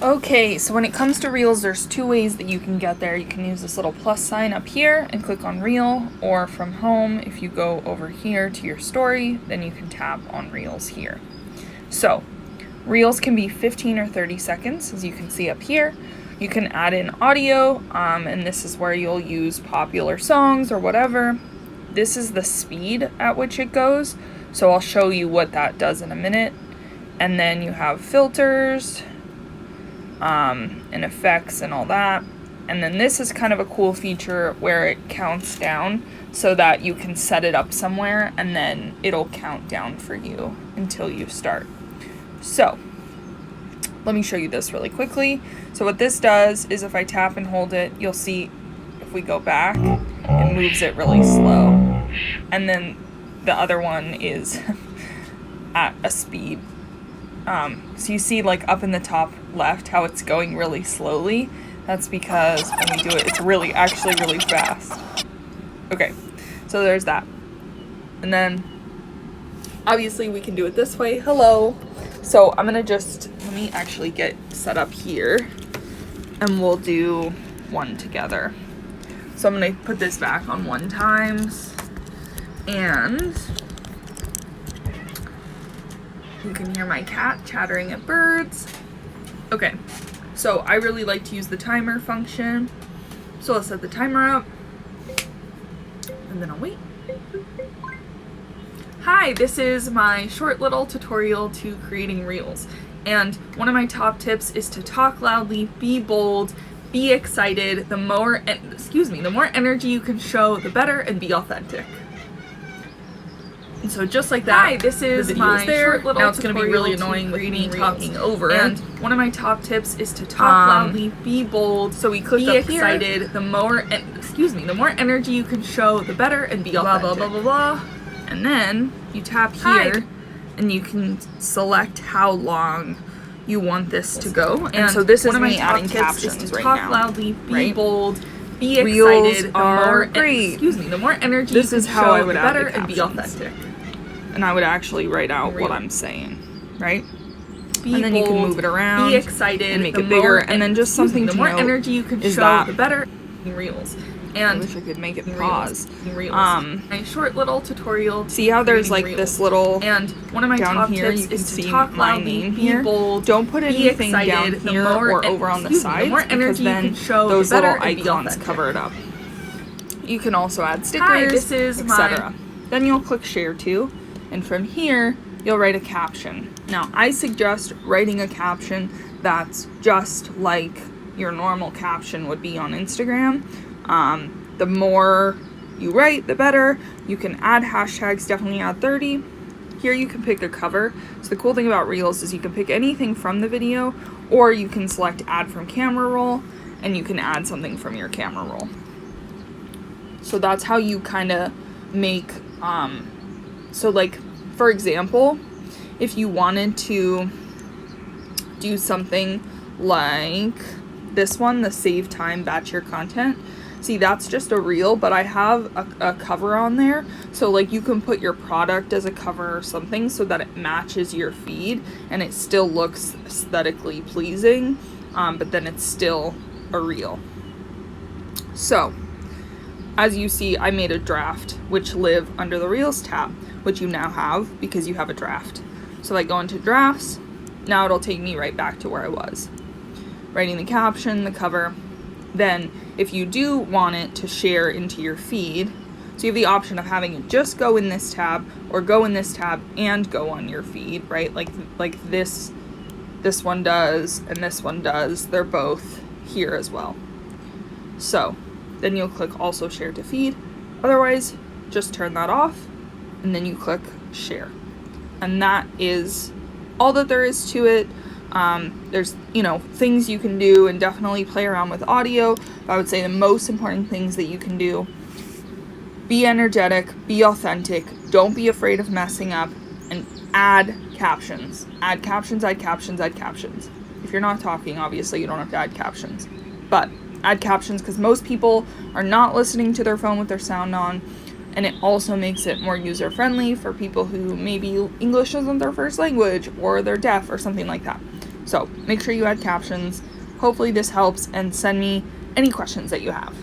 Okay, so when it comes to Reels, there's two ways that you can get there. You can use this little plus sign up here and click on Reel, or from home, if you go over here to your story, then you can tap on Reels here. So, Reels can be 15 or 30 seconds, as you can see up here. You can add in audio, and this is where you'll use popular songs or whatever. This is the speed at which it goes, so I'll show you what that does in a minute. And then you have filters, and effects and all that. And then this is kind of a cool feature where it counts down so that you can set it up somewhere and then it'll count down for you until you start. So let me show you this really quickly. So what this does is if I tap and hold it, you'll see if we go back, it moves it really slow. And then the other one is at a speed. So you see like up in the top left how it's going really slowly. That's because when we do it, it's actually really fast. Okay, so there's that. And then obviously we can do it this way. Hello. So I'm gonna let me actually get set up here and we'll do one together. So I'm gonna put this back on 1 times and you can hear my cat chattering at birds. Okay, so I really like to use the timer function. So I'll set the timer up and then I'll wait. Hi, this is my short little tutorial to creating Reels. And one of my top tips is to talk loudly, be bold, be excited. The more energy you can show, the better, and be authentic. And so just like that, hi, this is my short little. Now it's going to be really annoying with me talking over it. And one of my top tips is to talk loudly, be bold. So we click up excited. Here. The more energy you can show, the better, and be authentic. Blah blah blah blah blah. And then you tap here, and you can select how long you want this to go. And so this is me adding captions right now. Talk loudly, be bold, be excited. Reels are great. The more energy this you is can how show, I would the add better, the and be authentic. And I would actually write out what I'm saying, right? Be and then bold, you can move it around, be excited, and make it bigger, and then just something to the more note energy you can is show, that the better. Reels. And I wish I could make it pause. Reels. My short little tutorial. See how there's like Reels. this little and one of my down top here tips you can is to see talk my loudly, name be here. bold, Don't put anything excited, down here or over on the sides because then those little icons cover it up. You can also add stickers, etc. Then you'll click share to, and from here you'll write a caption. Now I suggest writing a caption that's just like your normal caption would be on Instagram. The more you write, the better. You can add hashtags, definitely add 30. Here you can pick a cover. So the cool thing about Reels is you can pick anything from the video, or you can select add from camera roll, and you can add something from your camera roll. So that's how you kind of make, so like, for example, if you wanted to do something like this one, the save time, batch your content. See, that's just a reel, but I have a cover on there. So like you can put your product as a cover or something so that it matches your feed and it still looks aesthetically pleasing, but then it's still a reel. So as you see, I made a draft which live under the Reels tab, which you now have because you have a draft. So I go into drafts. Now it'll take me right back to where I was. Writing the caption, the cover. Then if you do want it to share into your feed, so you have the option of having it just go in this tab or go in this tab and go on your feed, right? Like this one does and this one does. They're both here as well. So then you'll click also share to feed. Otherwise, just turn that off and then you click share. And that is all that there is to it. There's, things you can do and definitely play around with audio. But I would say the most important things that you can do, be energetic, be authentic, don't be afraid of messing up, and add captions. Add captions, add captions, add captions. If you're not talking, obviously you don't have to add captions. But add captions because most people are not listening to their phone with their sound on. And it also makes it more user-friendly for people who maybe English isn't their first language or they're deaf or something like that. So make sure you add captions. Hopefully this helps, and send me any questions that you have.